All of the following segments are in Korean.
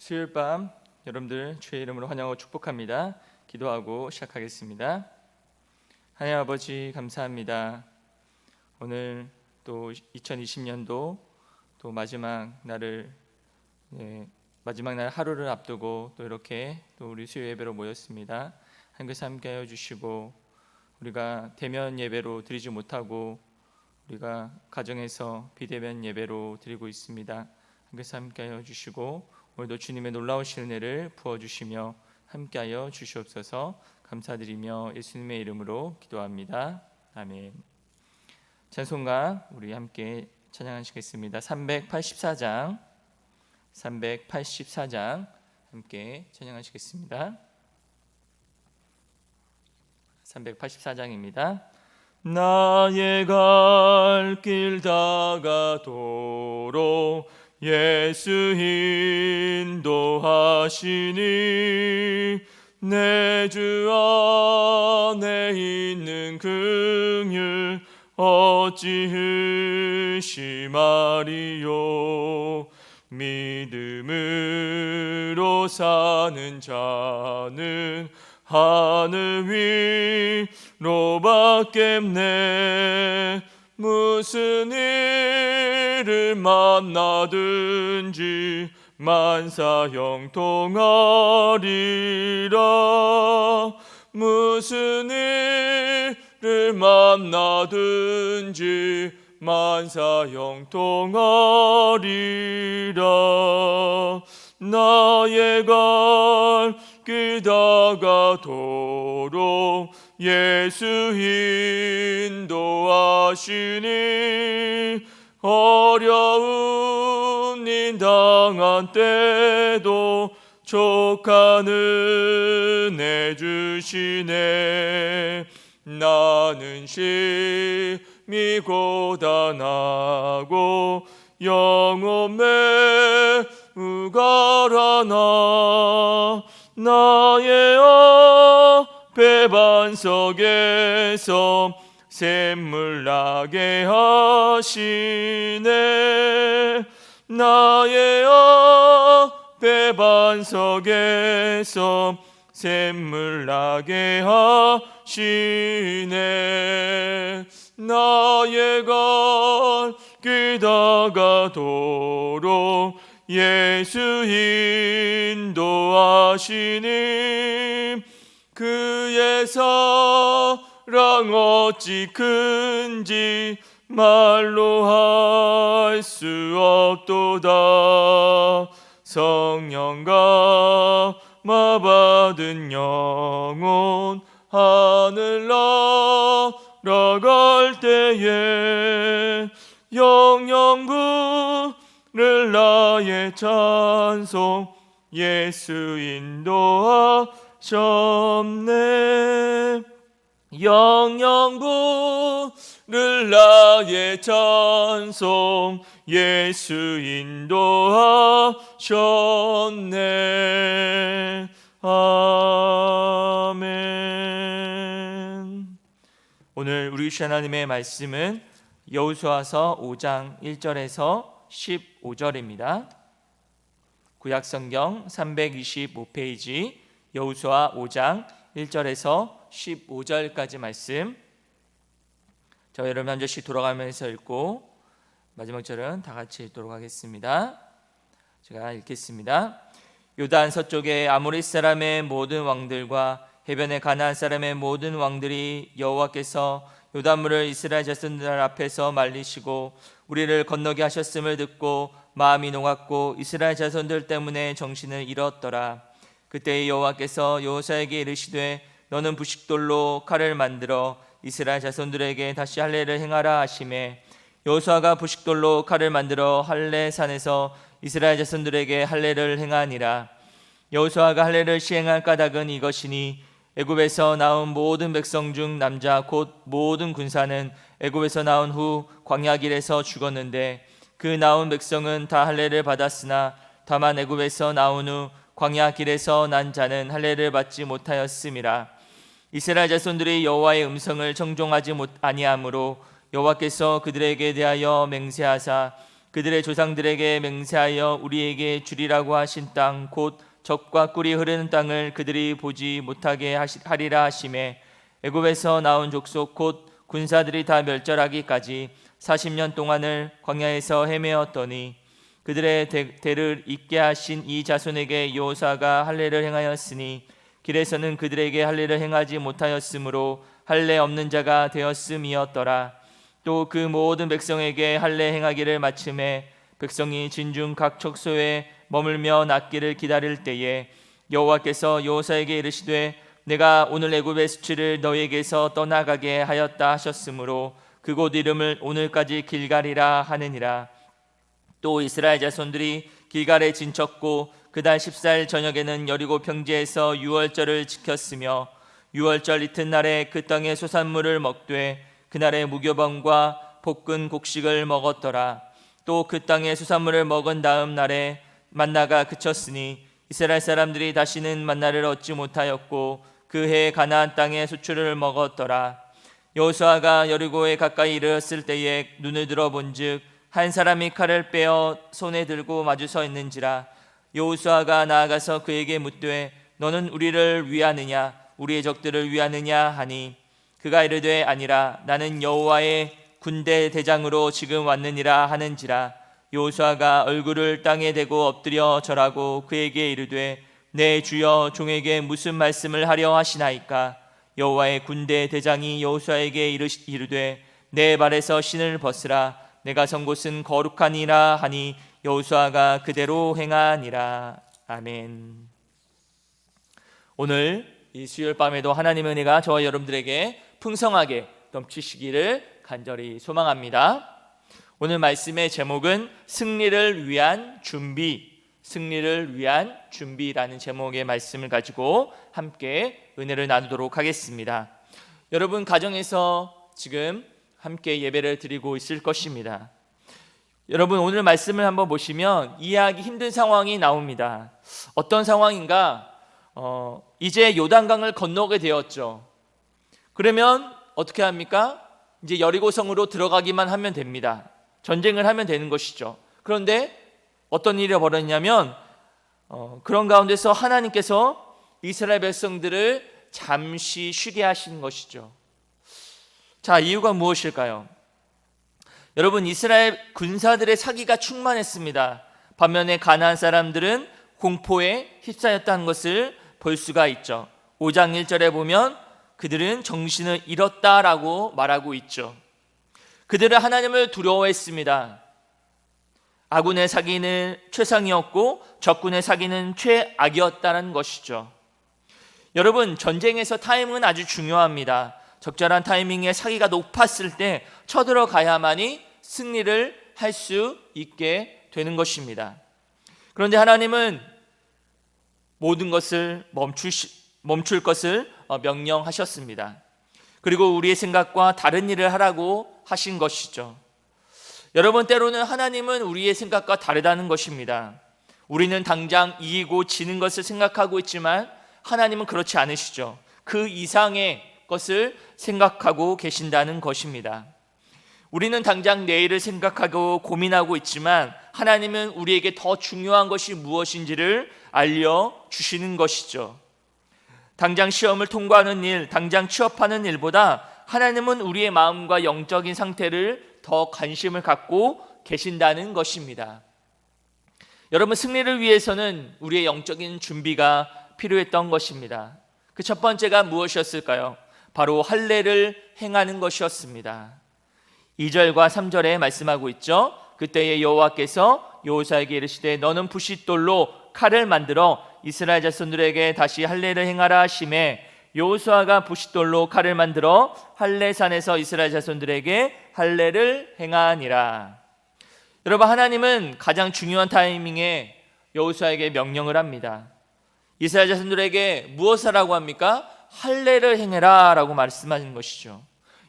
수요일 밤 여러분들 주의 이름으로 환영하고 축복합니다. 기도하고 시작하겠습니다. 하나님 아버지 감사합니다. 오늘 또 2020년도 또 마지막 날 하루를 앞두고 또 이렇게 또 우리 수요 예배로 모였습니다. 하나님께서 함께하여 주시고 우리가 대면 예배로 드리지 못하고 우리가 가정에서 비대면 예배로 드리고 있습니다. 하나님께서 함께하여 주시고 오늘도 주님의 놀라우신 은혜를 부어주시며 함께하여 주시옵소서. 감사드리며 예수님의 이름으로 기도합니다. 아멘. 찬송가 우리 함께 찬양하시겠습니다. 384장 함께 찬양하시겠습니다. 384장입니다. 나의 갈 길 다가도록 예수 인도하시니 내 주 안에 있는 긍휼 어찌 의심하리요. 믿음으로 사는 자는 하늘 위로밖에 없네. 무슨 일을 만나든지 만사형통하리라. 무슨 일을 만나든지 만사형통하리라. 나의 갈 길 다가도록 예수 인도하시니 어려운 일 당한 때도 족한 은혜 주시네. 나는 심히 고단하고 영혼 매우 가라나. 나의 앞에 반석에서 샘물 나게 하시네. 나의 앞에 반석에서 샘물 나게 하시네. 나의 갈 길 다가도록 예수 인도하시니 그의 사랑 어찌 큰지 말로 할 수 없도다. 성령 감화 받은 영혼 하늘 날아갈 때에 영영부를 나의 찬송 예수 인도하셨네. 영영부를 나의 찬송 예수 인도하셨네. 아멘. 오늘 우리 주신 하나님의 말씀은 여호수아서 5장 1절에서 15절입니다. 구약성경 325페이지 여호수아 5장 1절에서 15절까지 말씀. 저와 여러분 한 절씩 돌아가면서 읽고 마지막 절은 다 같이 읽도록 하겠습니다. 제가 읽겠습니다. 요단 서쪽의 아모리 사람의 모든 왕들과 해변의 가나안 사람의 모든 왕들이 여호와께서 요단물을 이스라엘 자손들 앞에서 말리시고 우리를 건너게 하셨음을 듣고 마음이 녹았고 이스라엘 자손들 때문에 정신을 잃었더라. 그때 여호와께서 여호수아에게 이르시되 너는 부식돌로 칼을 만들어 이스라엘 자손들에게 다시 할례를 행하라 하시매 여호수아가 부식돌로 칼을 만들어 할례산에서 이스라엘 자손들에게 할례를 행하니라. 여호수아가 할례를 시행할 까닭은 이것이니 애굽에서 나온 모든 백성 중 남자 곧 모든 군사는 애굽에서 나온 후 광야 길에서 죽었는데 그 나온 백성은 다 할례를 받았으나 다만 애굽에서 나온 후 광야 길에서 난 자는 할례를 받지 못하였음이라. 이스라엘 자손들이 여호와의 음성을 청종하지 아니하므로 여호와께서 그들에게 대하여 맹세하사 그들의 조상들에게 맹세하여 우리에게 주리라고 하신 땅 곧 젖과 꿀이 흐르는 땅을 그들이 보지 못하게 하리라 하시매 애굽에서 나온 족속 곧 군사들이 다 멸절하기까지 40년 동안을 광야에서 헤매었더니 그들의 대를 잇게 하신 이 자손에게 여호수아가 할례를 행하였으니 길에서는 그들에게 할례를 행하지 못하였으므로 할례 없는 자가 되었음이었더라. 또 그 모든 백성에게 할례 행하기를 마침에 백성이 진중 각 척소에 머물며 낫기를 기다릴 때에 여호와께서 여호수아에게 이르시되 내가 오늘 애굽의 수치를 너희에게서 떠나가게 하였다 하셨으므로 그곳 이름을 오늘까지 길갈이라 하느니라. 또 이스라엘 자손들이 길갈에 진쳤고 그달 14일 저녁에는 여리고 평지에서 유월절을 지켰으며 유월절 이튿날에 그 땅의 소산물을 먹되 그날에 무교병과 볶은 곡식을 먹었더라. 또 그 땅의 수산물을 먹은 다음 날에 만나가 그쳤으니 이스라엘 사람들이 다시는 만나를 얻지 못하였고 그 해 가나안 땅의 수출을 먹었더라. 여호수아가 여리고에 가까이 이르렀을 때에 눈을 들어본즉 한 사람이 칼을 빼어 손에 들고 마주 서 있는지라. 여호수아가 나아가서 그에게 묻되 너는 우리를 위하느냐 우리의 적들을 위하느냐 하니 그가 이르되 아니라 나는 여호와의 군대 대장으로 지금 왔느니라 하는지라. 여호수아가 얼굴을 땅에 대고 엎드려 절하고 그에게 이르되 내 주여 종에게 무슨 말씀을 하려 하시나이까. 여호와의 군대 대장이 여호수아에게 이르되 내 발에서 신을 벗으라 내가 선 곳은 거룩하니라 하니 여호수아가 그대로 행하니라. 아멘. 오늘 이 수요일 밤에도 하나님의 은혜가 저와 여러분들에게 풍성하게 넘치시기를 간절히 소망합니다. 오늘 말씀의 제목은 승리를 위한 준비, 승리를 위한 준비라는 제목의 말씀을 가지고 함께 은혜를 나누도록 하겠습니다. 여러분 가정에서 지금 함께 예배를 드리고 있을 것입니다. 여러분 오늘 말씀을 한번 보시면 이해하기 힘든 상황이 나옵니다. 어떤 상황인가? 이제 요단강을 건너게 되었죠. 그러면 어떻게 합니까? 이제 여리고성으로 들어가기만 하면 됩니다. 전쟁을 하면 되는 것이죠. 그런데 어떤 일이 벌어졌냐면 그런 가운데서 하나님께서 이스라엘 백성들을 잠시 쉬게 하신 것이죠. 자, 이유가 무엇일까요? 여러분 이스라엘 군사들의 사기가 충만했습니다. 반면에 가나안 사람들은 공포에 휩싸였다는 것을 볼 수가 있죠. 5장 1절에 보면 그들은 정신을 잃었다라고 말하고 있죠. 그들은 하나님을 두려워했습니다. 아군의 사기는 최상이었고 적군의 사기는 최악이었다는 것이죠. 여러분 전쟁에서 타이밍은 아주 중요합니다. 적절한 타이밍에 사기가 높았을 때 쳐들어가야만이 승리를 할 수 있게 되는 것입니다. 그런데 하나님은 모든 것을 멈출 것을 명령하셨습니다. 그리고 우리의 생각과 다른 일을 하라고 하신 것이죠. 여러분 때로는 하나님은 우리의 생각과 다르다는 것입니다. 우리는 당장 이기고 지는 것을 생각하고 있지만 하나님은 그렇지 않으시죠. 그 이상의 것을 생각하고 계신다는 것입니다. 우리는 당장 내일을 생각하고 고민하고 있지만 하나님은 우리에게 더 중요한 것이 무엇인지를 알려주시는 것이죠. 당장 시험을 통과하는 일, 당장 취업하는 일보다 하나님은 우리의 마음과 영적인 상태를 더 관심을 갖고 계신다는 것입니다. 여러분 승리를 위해서는 우리의 영적인 준비가 필요했던 것입니다. 그 첫 번째가 무엇이었을까요? 바로 할례를 행하는 것이었습니다. 2절과 3절에 말씀하고 있죠. 그때에 여호와께서 여호수아에게 이르시되 너는 부싯돌로 칼을 만들어 이스라엘 자손들에게 다시 할례를 행하라 하시매 여호수아가 부싯돌로 칼을 만들어 할례산에서 이스라엘 자손들에게 할례를 행하니라. 여러분 하나님은 가장 중요한 타이밍에 여호수아에게 명령을 합니다. 이스라엘 자손들에게 무엇을 하라고 합니까? 할례를 행해라 라고 말씀하는 것이죠.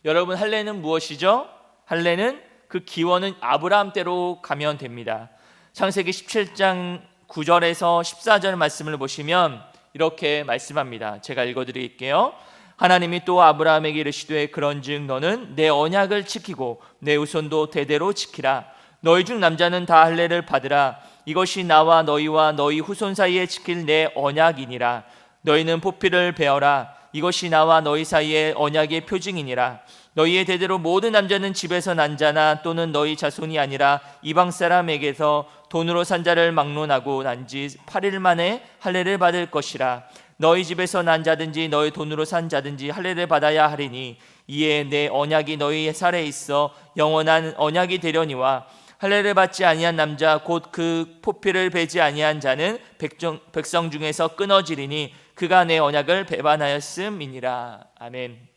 여러분 할례는 무엇이죠? 할례는 그 기원은 아브라함 때로 가면 됩니다. 창세기 17장 9절에서 14절 말씀을 보시면 이렇게 말씀합니다. 제가 읽어드릴게요. 하나님이 또 아브라함에게 이르시되 그런즉 너는 내 언약을 지키고 내 후손도 대대로 지키라. 너희 중 남자는 다 할례를 받으라. 이것이 나와 너희와 너희 후손 사이에 지킬 내 언약이니라. 너희는 포피를 베어라. 이것이 나와 너희 사이의 언약의 표징이니라. 너희의 대대로 모든 남자는 집에서 난 자나 또는 너희 자손이 아니라 이방 사람에게서 돈으로 산 자를 막론하고 난 지 8일 만에 할례를 받을 것이라. 너희 집에서 난 자든지 너희 돈으로 산 자든지 할례를 받아야 하리니 이에 내 언약이 너희 살에 있어 영원한 언약이 되려니와 할례를 받지 아니한 남자 곧 그 포피를 베지 아니한 자는 백성 중에서 끊어지리니 그가 내 언약을 배반하였음이니라. 아멘.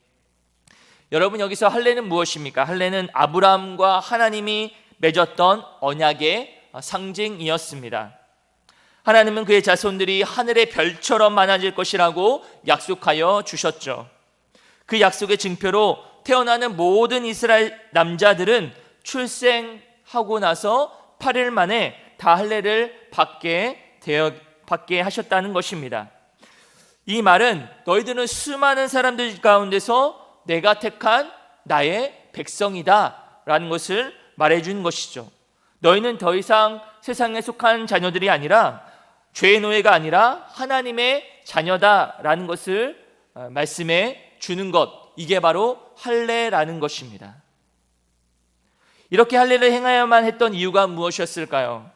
여러분, 여기서 할례는 무엇입니까? 할례는 아브라함과 하나님이 맺었던 언약의 상징이었습니다. 하나님은 그의 자손들이 하늘의 별처럼 많아질 것이라고 약속하여 주셨죠. 그 약속의 증표로 태어나는 모든 이스라엘 남자들은 출생하고 나서 8일 만에 다 할례를 받게 하셨다는 것입니다. 이 말은 너희들은 수많은 사람들 가운데서 내가 택한 나의 백성이다 라는 것을 말해준 것이죠. 너희는 더 이상 세상에 속한 자녀들이 아니라 죄의 노예가 아니라 하나님의 자녀다라는 것을 말씀해 주는 것, 이게 바로 할례라는 것입니다. 이렇게 할례를 행하여야만 했던 이유가 무엇이었을까요?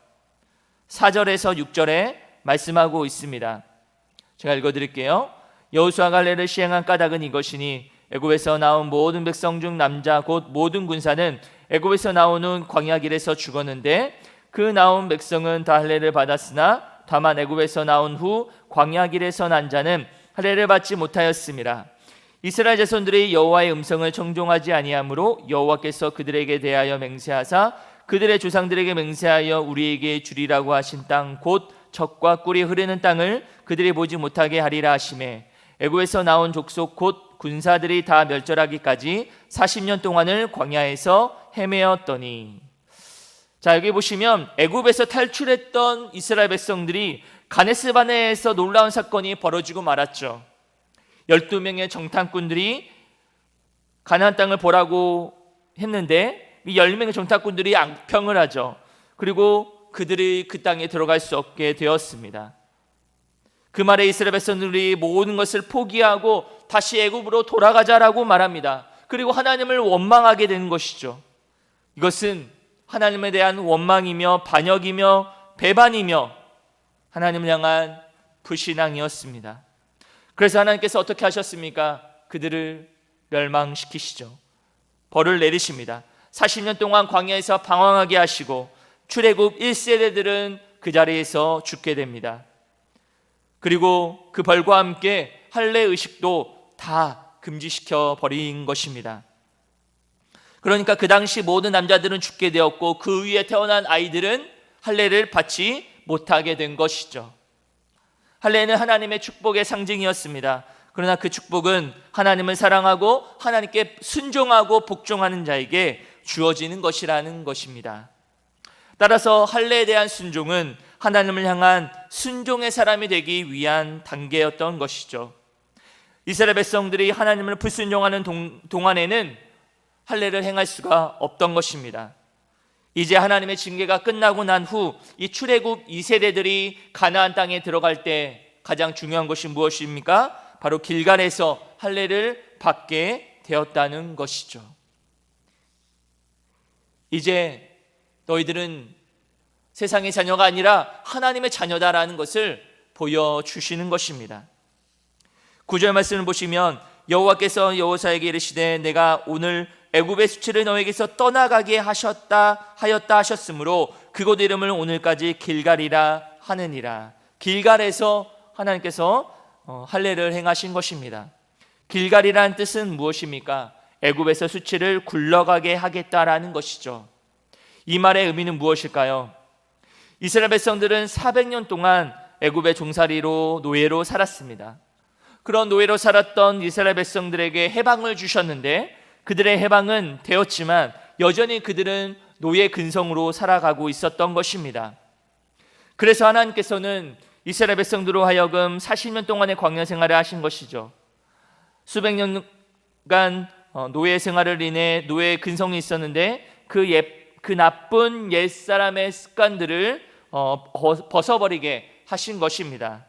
4절에서 6절에 말씀하고 있습니다. 제가 읽어드릴게요. 여호수아가 할례를 시행한 까닭은 이것이니 애굽에서 나온 모든 백성 중 남자 곧 모든 군사는 애굽에서 나온 후 광야 길에서 죽었는데 그 나온 백성은 다 할례를 받았으나 다만 애굽에서 나온 후 광야 길에서 난 자는 할례를 받지 못하였음이라. 이스라엘 자손들이 여호와의 음성을 청종하지 아니하므로 여호와께서 그들에게 대하여 맹세하사 그들의 조상들에게 맹세하여 우리에게 주리라고 하신 땅 곧 젖과 꿀이 흐르는 땅을 그들이 보지 못하게 하리라 하시매 애굽에서 나온 족속 곧 군사들이 다 멸절하기까지 40년 동안을 광야에서 헤매었더니. 자, 여기 보시면 애굽에서 탈출했던 이스라엘 백성들이 가데스바네에서 놀라운 사건이 벌어지고 말았죠. 12명의 정탐꾼들이 가나안 땅을 보라고 했는데 이 10명의 정탐꾼들이 악평을 하죠. 그리고 그들이 그 땅에 들어갈 수 없게 되었습니다. 그 말에 이스라엘 백성들이 모든 것을 포기하고 다시 애굽으로 돌아가자라고 말합니다. 그리고 하나님을 원망하게 되는 것이죠. 이것은 하나님에 대한 원망이며 반역이며 배반이며 하나님을 향한 불신앙이었습니다. 그래서 하나님께서 어떻게 하셨습니까? 그들을 멸망시키시죠. 벌을 내리십니다. 40년 동안 광야에서 방황하게 하시고 출애굽 1세대들은 그 자리에서 죽게 됩니다. 그리고 그 벌과 함께 할례 의식도 다 금지시켜 버린 것입니다. 그러니까 그 당시 모든 남자들은 죽게 되었고 그 위에 태어난 아이들은 할례를 받지 못하게 된 것이죠. 할례는 하나님의 축복의 상징이었습니다. 그러나 그 축복은 하나님을 사랑하고 하나님께 순종하고 복종하는 자에게 주어지는 것이라는 것입니다. 따라서 할례에 대한 순종은 하나님을 향한 순종의 사람이 되기 위한 단계였던 것이죠. 이스라엘 백성들이 하나님을 불순종하는 동안에는 할례를 행할 수가 없던 것입니다. 이제 하나님의 징계가 끝나고 난 후 이 출애굽 2세대들이 가나안 땅에 들어갈 때 가장 중요한 것이 무엇입니까? 바로 길갈에서 할례를 받게 되었다는 것이죠. 이제 너희들은 세상의 자녀가 아니라 하나님의 자녀다라는 것을 보여주시는 것입니다. 9절 말씀을 보시면 여호와께서 여호사에게 이르시되 내가 오늘 애굽의 수치를 너에게서 떠나가게 하였다 하셨으므로 그곳 이름을 오늘까지 길갈이라 하느니라. 길갈에서 하나님께서 할례를 행하신 것입니다. 길갈이라는 뜻은 무엇입니까? 애굽에서 수치를 굴러가게 하겠다라는 것이죠. 이 말의 의미는 무엇일까요? 이스라엘 백성들은 400년 동안 애굽의 종살이로 노예로 살았습니다. 그런 노예로 살았던 이스라엘 백성들에게 해방을 주셨는데 그들의 해방은 되었지만 여전히 그들은 노예 근성으로 살아가고 있었던 것입니다. 그래서 하나님께서는 이스라엘 백성들로 하여금 40년 동안의 광야 생활을 하신 것이죠. 수백 년간 노예 생활을 인해 노예 근성이 있었는데 그 그 나쁜 옛사람의 습관들을 벗어버리게 하신 것입니다.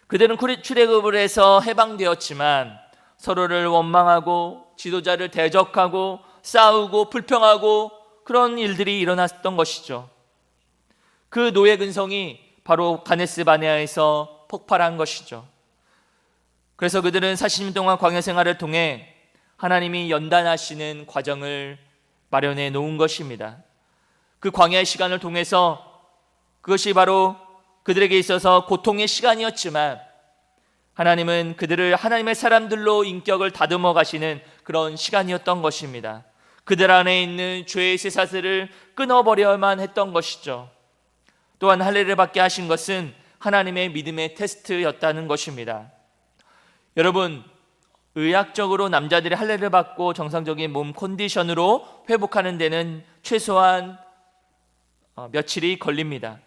그들은 출애굽을 해서 해방되었지만 서로를 원망하고 지도자를 대적하고 싸우고 불평하고 그런 일들이 일어났던 것이죠. 그 노예 근성이 바로 가데스 바네아에서 폭발한 것이죠. 그래서 그들은 40년 동안 광야 생활을 통해 하나님이 연단하시는 과정을 마련해 놓은 것입니다. 그 광야의 시간을 통해서 그것이 바로 그들에게 있어서 고통의 시간이었지만 하나님은 그들을 하나님의 사람들로 인격을 다듬어 가시는 그런 시간이었던 것입니다. 그들 안에 있는 죄의 쇠사슬을 끊어버려야만 했던 것이죠. 또한 할례를 받게 하신 것은 하나님의 믿음의 테스트였다는 것입니다. 여러분, 의학적으로 남자들이 할례를 받고 정상적인 몸 컨디션으로 회복하는 데는 최소한 며칠이 걸립니다.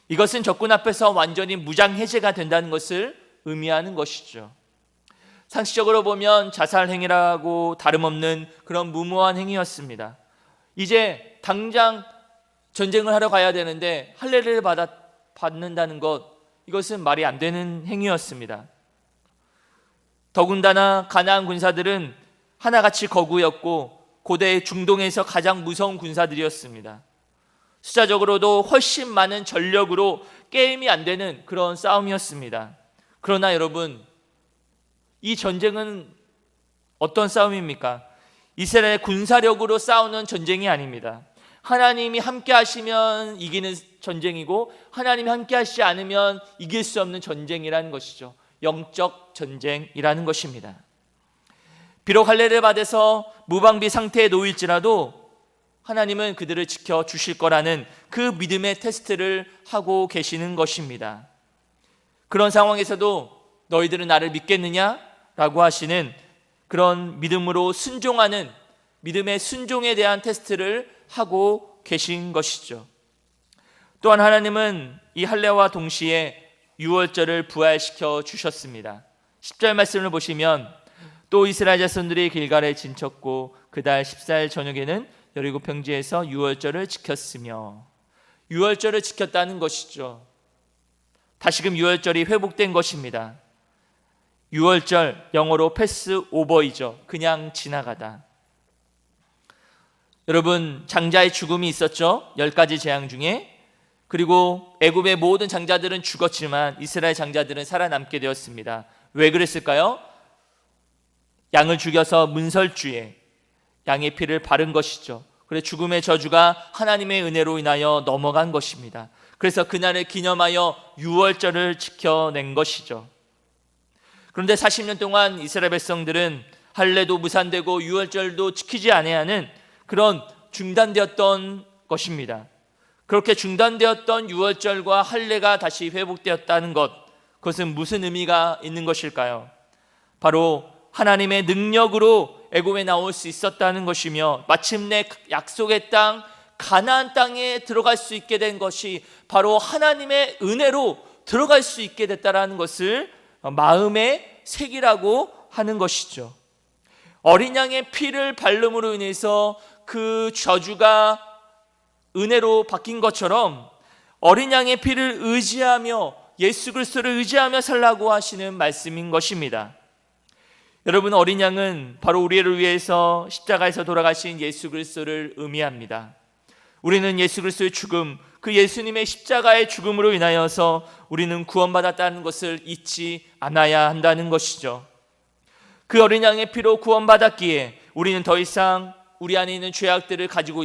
이것은 적군 앞에서 완전히 무장해제가 된다는 것을 의미하는 것이죠. 상식적으로 보면 자살 행위라고 다름없는 그런 무모한 행위였습니다. 이제 당장 전쟁을 하러 가야 되는데 할례를 받는다는 것, 이것은 말이 안 되는 행위였습니다. 더군다나 가나안 군사들은 하나같이 거구였고 고대 중동에서 가장 무서운 군사들이었습니다. 숫자적으로도 훨씬 많은 전력으로 게임이 안 되는 그런 싸움이었습니다. 그러나 여러분, 이 전쟁은 어떤 싸움입니까? 이스라엘의 군사력으로 싸우는 전쟁이 아닙니다. 하나님이 함께 하시면 이기는 전쟁이고 하나님이 함께 하시지 않으면 이길 수 없는 전쟁이라는 것이죠. 영적 전쟁이라는 것입니다. 비록 할례를 받아서 무방비 상태에 놓일지라도 하나님은 그들을 지켜주실 거라는 그 믿음의 테스트를 하고 계시는 것입니다. 그런 상황에서도 너희들은 나를 믿겠느냐? 라고 하시는 그런 믿음으로 순종하는 믿음의 순종에 대한 테스트를 하고 계신 것이죠. 또한 하나님은 이 할례와 동시에 유월절을 부활시켜 주셨습니다. 10절 말씀을 보시면 또 이스라엘 자손들이 길갈에 진쳤고 그달 14일 저녁에는 여리고 평지에서 유월절을 지켰으며, 유월절을 지켰다는 것이죠. 다시금 유월절이 회복된 것입니다. 유월절, 영어로 패스오버이죠. 그냥 지나가다. 여러분, 장자의 죽음이 있었죠. 10가지 재앙 중에. 그리고 애굽의 모든 장자들은 죽었지만 이스라엘 장자들은 살아남게 되었습니다. 왜 그랬을까요? 양을 죽여서 문설주에 양의 피를 바른 것이죠. 그래서 죽음의 저주가 하나님의 은혜로 인하여 넘어간 것입니다. 그래서 그날을 기념하여 유월절을 지켜낸 것이죠. 그런데 40년 동안 이스라엘 백성들은 할례도 무산되고 유월절도 지키지 아니하는 그런 중단되었던 것입니다. 그렇게 중단되었던 유월절과 할례가 다시 회복되었다는 것, 그것은 무슨 의미가 있는 것일까요? 바로 하나님의 능력으로 애굽에 나올 수 있었다는 것이며 마침내 약속의 땅 가나안 땅에 들어갈 수 있게 된 것이 바로 하나님의 은혜로 들어갈 수 있게 됐다는 것을 마음에 새기라고 하는 것이죠. 어린 양의 피를 바름으로 인해서 그 저주가 은혜로 바뀐 것처럼 어린 양의 피를 의지하며 예수 그리스도를 의지하며 살라고 하시는 말씀인 것입니다. 여러분, 어린 양은 바로 우리를 위해서 십자가에서 돌아가신 예수 그리스도를 의미합니다. 우리는 예수 그리스도의 죽음, 그 예수님의 십자가의 죽음으로 인하여서 우리는 구원받았다는 것을 잊지 않아야 한다는 것이죠. 그 어린 양의 피로 구원받았기에 우리는 더 이상 우리 안에 있는 죄악들을 가지고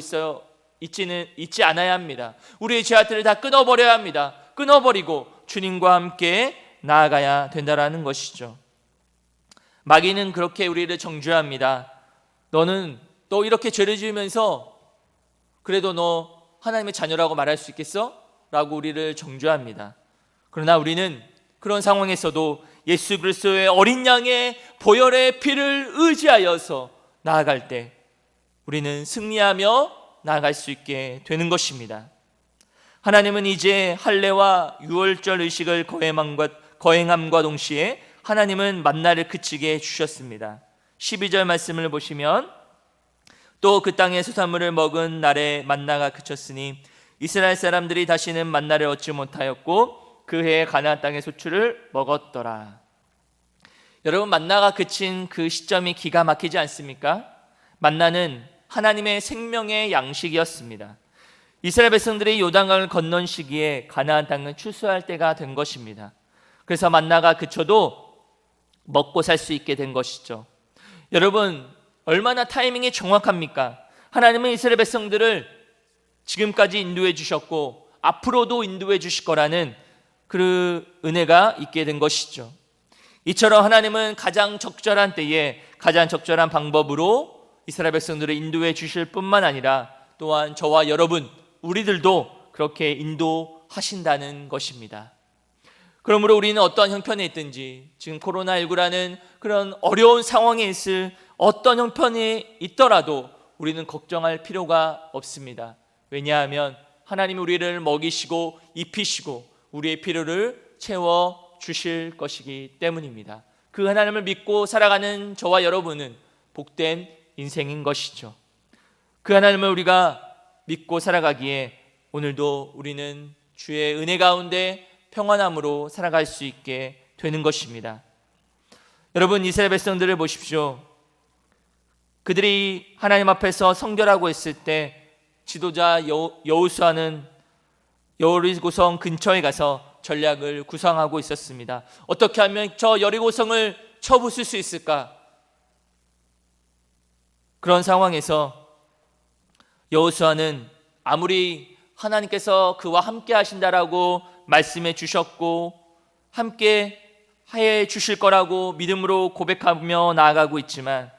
잊지 않아야 합니다. 우리의 죄악들을 다 끊어버려야 합니다. 끊어버리고 주님과 함께 나아가야 된다는 것이죠. 마귀는 그렇게 우리를 정죄합니다. 너 이렇게 죄를 지으면서 그래도 너 하나님의 자녀라고 말할 수 있겠어? 라고 우리를 정죄합니다. 그러나 우리는 그런 상황에서도 예수 그리스도의 어린 양의 보혈의 피를 의지하여서 나아갈 때 우리는 승리하며 나아갈 수 있게 되는 것입니다. 하나님은 이제 할례와 유월절 의식을 거행함과 동시에 하나님은 만나를 그치게 해주셨습니다. 12절 말씀을 보시면 또 그 땅의 수산물을 먹은 날에 만나가 그쳤으니 이스라엘 사람들이 다시는 만나를 얻지 못하였고 그 해에 가나안 땅의 소출을 먹었더라. 여러분, 만나가 그친 그 시점이 기가 막히지 않습니까? 만나는 하나님의 생명의 양식이었습니다. 이스라엘 백성들이 요단강을 건넌 시기에 가나안 땅을 추수할 때가 된 것입니다. 그래서 만나가 그쳐도 먹고 살 수 있게 된 것이죠. 여러분, 얼마나 타이밍이 정확합니까? 하나님은 이스라엘 백성들을 지금까지 인도해 주셨고 앞으로도 인도해 주실 거라는 그 은혜가 있게 된 것이죠. 이처럼 하나님은 가장 적절한 때에 가장 적절한 방법으로 이스라엘 백성들을 인도해 주실 뿐만 아니라 또한 저와 여러분, 우리들도 그렇게 인도하신다는 것입니다. 그러므로 우리는 어떠한 형편에 있든지, 지금 코로나19라는 그런 어려운 상황에 있을 어떤 형편이 있더라도 우리는 걱정할 필요가 없습니다. 왜냐하면 하나님이 우리를 먹이시고 입히시고 우리의 필요를 채워 주실 것이기 때문입니다. 그 하나님을 믿고 살아가는 저와 여러분은 복된 인생인 것이죠. 그 하나님을 우리가 믿고 살아가기에 오늘도 우리는 주의 은혜 가운데 평안함으로 살아갈 수 있게 되는 것입니다. 여러분, 이스라엘 백성들을 보십시오. 그들이 하나님 앞에서 성결하고 있을 때 지도자 여호수아는 여리고성 근처에 가서 전략을 구상하고 있었습니다. 어떻게 하면 저 여리고성을 쳐부술 수 있을까? 그런 상황에서 여호수아는 아무리 하나님께서 그와 함께 하신다라고 말씀해 주셨고 함께 해 주실 거라고 믿음으로 고백하며 나아가고 있지만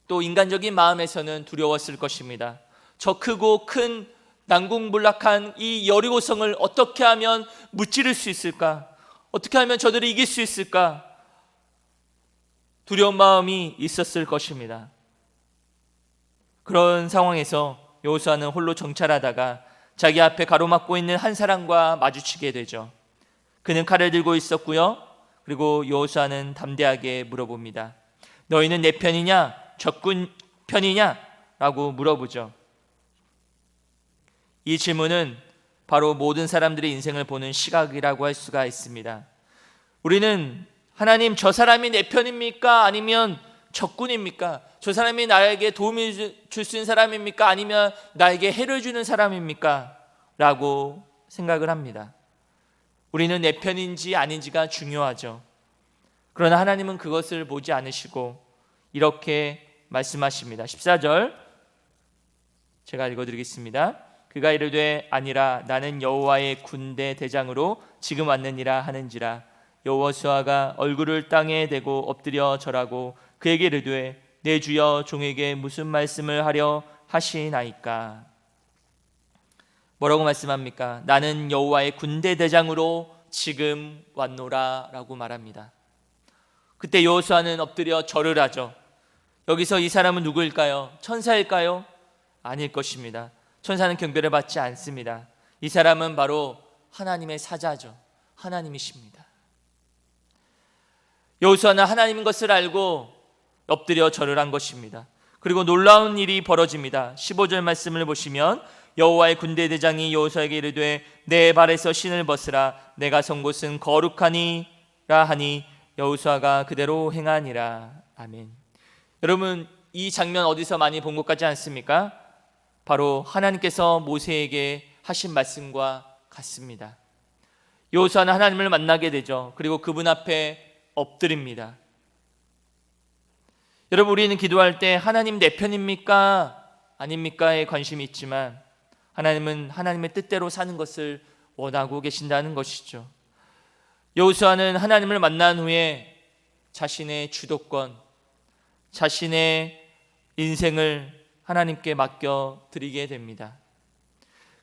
또 인간적인 마음에서는 두려웠을 것입니다. 저 크고 큰 난공불락한 이 여리고성을 어떻게 하면 무찌를 수 있을까? 어떻게 하면 저들을 이길 수 있을까? 두려운 마음이 있었을 것입니다. 그런 상황에서 여호수아는 홀로 정찰하다가 자기 앞에 가로막고 있는 한 사람과 마주치게 되죠. 그는 칼을 들고 있었고요. 그리고 여호수아는 담대하게 물어봅니다. 너희는 내 편이냐? 적군 편이냐? 라고 물어보죠. 이 질문은 바로 모든 사람들의 인생을 보는 시각이라고 할 수가 있습니다. 우리는 하나님, 저 사람이 내 편입니까? 아니면 적군입니까? 저 사람이 나에게 도움을 줄 수 있는 사람입니까? 아니면 나에게 해를 주는 사람입니까? 라고 생각을 합니다. 우리는 내 편인지 아닌지가 중요하죠. 그러나 하나님은 그것을 보지 않으시고 이렇게 말씀하십니다. 14절 제가 읽어드리겠습니다. 그가 이르되 아니라 나는 여호와의 군대 대장으로 지금 왔느니라 하는지라. 여호수아가 얼굴을 땅에 대고 엎드려 절하고 그에게 이르되 내 주여 종에게 무슨 말씀을 하려 하시나이까. 뭐라고 말씀합니까? 나는 여호와의 군대 대장으로 지금 왔노라 라고 말합니다. 그때 여호수아는 엎드려 절을 하죠. 여기서 이 사람은 누구일까요? 천사일까요? 아닐 것입니다. 천사는 경배를 받지 않습니다. 이 사람은 바로 하나님의 사자죠. 하나님이십니다. 여호수아는 하나님인 것을 알고 엎드려 절을 한 것입니다. 그리고 놀라운 일이 벌어집니다. 15절 말씀을 보시면 여호와의 군대 대장이 여호수아에게 이르되 내 발에서 신을 벗으라. 내가 선 곳은 거룩하니라 하니 여호수아가 그대로 행하니라. 아멘. 여러분, 이 장면 어디서 많이 본 것 같지 않습니까? 바로 하나님께서 모세에게 하신 말씀과 같습니다. 여호수아는 하나님을 만나게 되죠. 그리고 그분 앞에 엎드립니다. 여러분, 우리는 기도할 때 하나님 내 편입니까? 아닙니까에 관심이 있지만 하나님은 하나님의 뜻대로 사는 것을 원하고 계신다는 것이죠. 여호수아는 하나님을 만난 후에 자신의 주도권, 자신의 인생을 하나님께 맡겨 드리게 됩니다.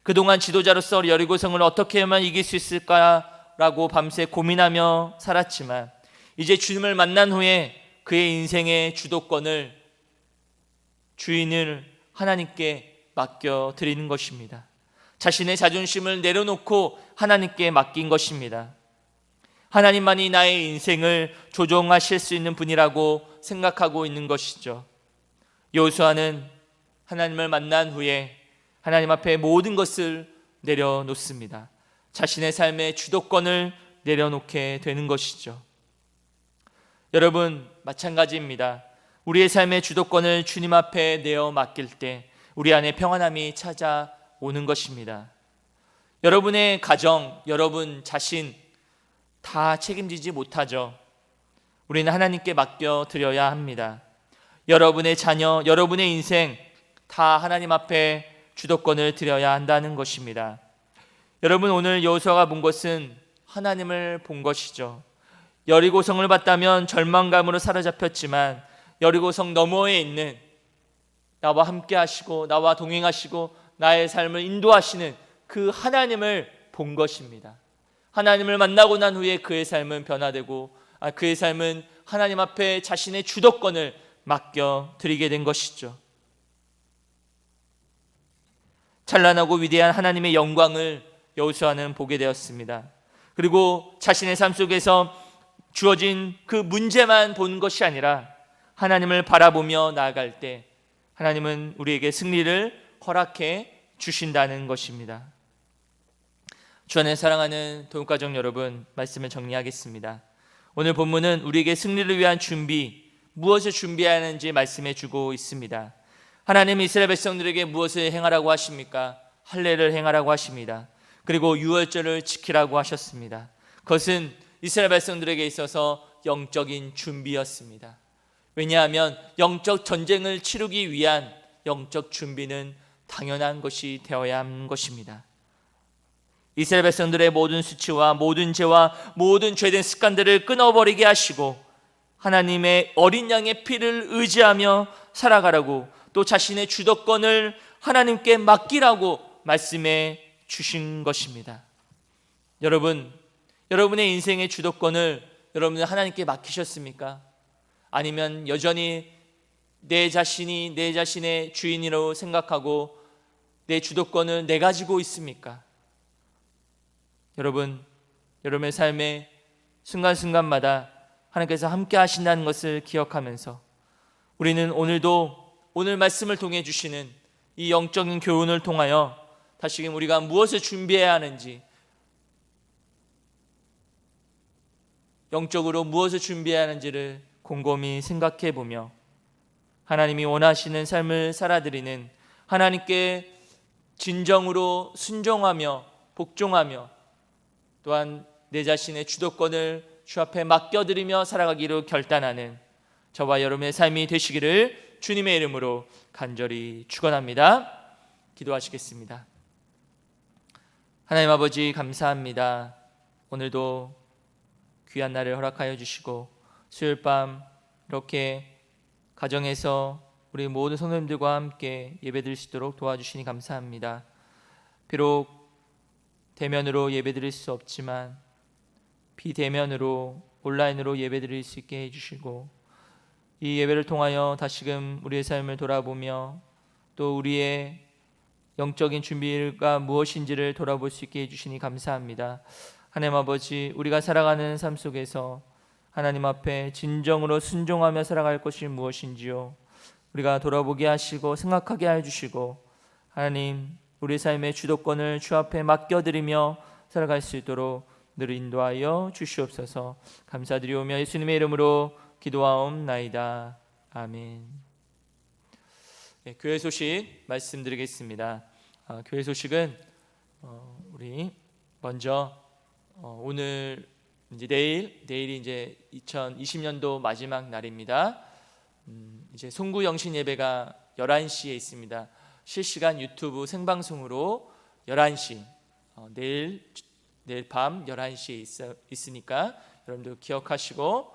그동안 지도자로서 여리고성을 어떻게 하면 이길 수 있을까라고 밤새 고민하며 살았지만 이제 주님을 만난 후에 그의 인생의 주도권을, 주인을 하나님께 맡겨 드리는 것입니다. 자신의 자존심을 내려놓고 하나님께 맡긴 것입니다. 하나님만이 나의 인생을 조종하실 수 있는 분이라고 생각하고 있는 것이죠. 여호수아는 하나님을 만난 후에 하나님 앞에 모든 것을 내려놓습니다. 자신의 삶의 주도권을 내려놓게 되는 것이죠. 여러분, 마찬가지입니다. 우리의 삶의 주도권을 주님 앞에 내어 맡길 때 우리 안에 평안함이 찾아오는 것입니다. 여러분의 가정, 여러분 자신 다 책임지지 못하죠. 우리는 하나님께 맡겨드려야 합니다. 여러분의 자녀, 여러분의 인생 다 하나님 앞에 주도권을 드려야 한다는 것입니다. 여러분, 오늘 여호수아가 본 것은 하나님을 본 것이죠. 여리고성을 봤다면 절망감으로 사로잡혔지만 여리고성 너머에 있는 나와 함께 하시고 나와 동행하시고 나의 삶을 인도하시는 그 하나님을 본 것입니다. 하나님을 만나고 난 후에 그의 삶은 변화되고 그의 삶은 하나님 앞에 자신의 주도권을 맡겨드리게 된 것이죠. 찬란하고 위대한 하나님의 영광을 여호수아는 보게 되었습니다. 그리고 자신의 삶 속에서 주어진 그 문제만 보는 것이 아니라 하나님을 바라보며 나아갈 때 하나님은 우리에게 승리를 허락해 주신다는 것입니다. 주 안에 사랑하는 도움가족 여러분, 말씀을 정리하겠습니다. 오늘 본문은 우리에게 승리를 위한 준비, 무엇을 준비해야 하는지 말씀해 주고 있습니다. 하나님 이스라엘 백성들에게 무엇을 행하라고 하십니까? 할례를 행하라고 하십니다. 그리고 유월절을 지키라고 하셨습니다. 그것은 이스라엘 백성들에게 있어서 영적인 준비였습니다. 왜냐하면 영적 전쟁을 치르기 위한 영적 준비는 당연한 것이 되어야 하는 것입니다. 이스라엘 백성들의 모든 수치와 모든 죄와 모든 죄된 습관들을 끊어버리게 하시고 하나님의 어린 양의 피를 의지하며 살아가라고, 또 자신의 주도권을 하나님께 맡기라고 말씀해 주신 것입니다. 여러분, 여러분의 인생의 주도권을 여러분은 하나님께 맡기셨습니까? 아니면 여전히 내 자신이 내 자신의 주인으로 생각하고 내 주도권을 내 가지고 있습니까? 여러분, 여러분의 삶의 순간순간마다 하나님께서 함께 하신다는 것을 기억하면서 우리는 오늘도 오늘 말씀을 통해 주시는 이 영적인 교훈을 통하여 다시금 우리가 무엇을 준비해야 하는지, 영적으로 무엇을 준비해야 하는지를 곰곰이 생각해 보며 하나님이 원하시는 삶을 살아드리는, 하나님께 진정으로 순종하며 복종하며 또한 내 자신의 주도권을 주 앞에 맡겨드리며 살아가기로 결단하는 저와 여러분의 삶이 되시기를 주님의 이름으로 간절히 축원합니다. 기도하시겠습니다. 하나님 아버지, 감사합니다. 오늘도 귀한 날을 허락하여 주시고 수요일 밤 이렇게 가정에서 우리 모든 성도님들과 함께 예배드릴 수 있도록 도와주시니 감사합니다. 비록 대면으로 예배드릴 수 없지만 비대면으로 온라인으로 예배드릴 수 있게 해주시고, 이 예배를 통하여 다시금 우리의 삶을 돌아보며 또 우리의 영적인 준비가 무엇인지를 돌아볼 수 있게 해주시니 감사합니다. 하나님 아버지, 우리가 살아가는 삶 속에서 하나님 앞에 진정으로 순종하며 살아갈 것이 무엇인지요, 우리가 돌아보게 하시고 생각하게 해주시고, 하나님 우리 삶의 주도권을 주 앞에 맡겨드리며 살아갈 수 있도록 늘 인도하여 주시옵소서. 감사드리오며 예수님의 이름으로 기도하옵나이다. 아멘. 교회 소식 말씀드리겠습니다. 교회 소식은 우리 먼저 오늘 이제 내일이 이제 2020년도 마지막 날입니다. 이제 송구 영신 예배가 11시에 있습니다. 실시간 유튜브 생방송으로 11시 내일 밤 11시에 있으니까 여러분들 기억하시고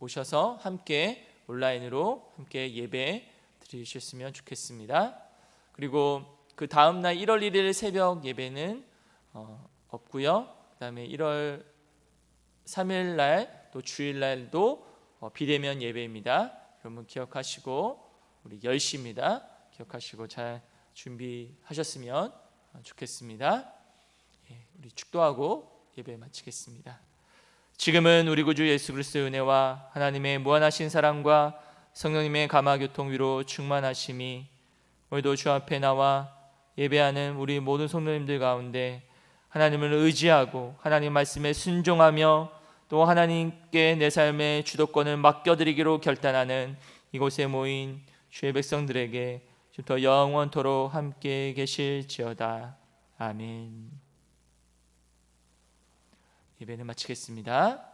오셔서 함께 온라인으로 함께 예배 드리셨으면 좋겠습니다. 그리고 그 다음 날 1월 1일 새벽 예배는 없고요. 그다음에 1월 3일 날 또 주일 날도 비대면 예배입니다. 여러분 기억하시고 우리 10시입니다. 기억하시고 잘 준비하셨으면 좋겠습니다. 우리 축도하고 예배 마치겠습니다. 지금은 우리 구주 예수 그리스도의 은혜와 하나님의 무한하신 사랑과 성령님의 감화 교통 위로 충만하심이 오늘도 주 앞에 나와 예배하는 우리 모든 성도님들 가운데 하나님을 의지하고 하나님 말씀에 순종하며 또 하나님께 내 삶의 주도권을 맡겨드리기로 결단하는 이곳에 모인 주의 백성들에게 더 영원토록 함께 계실지어다. 아멘. 예배는 마치겠습니다.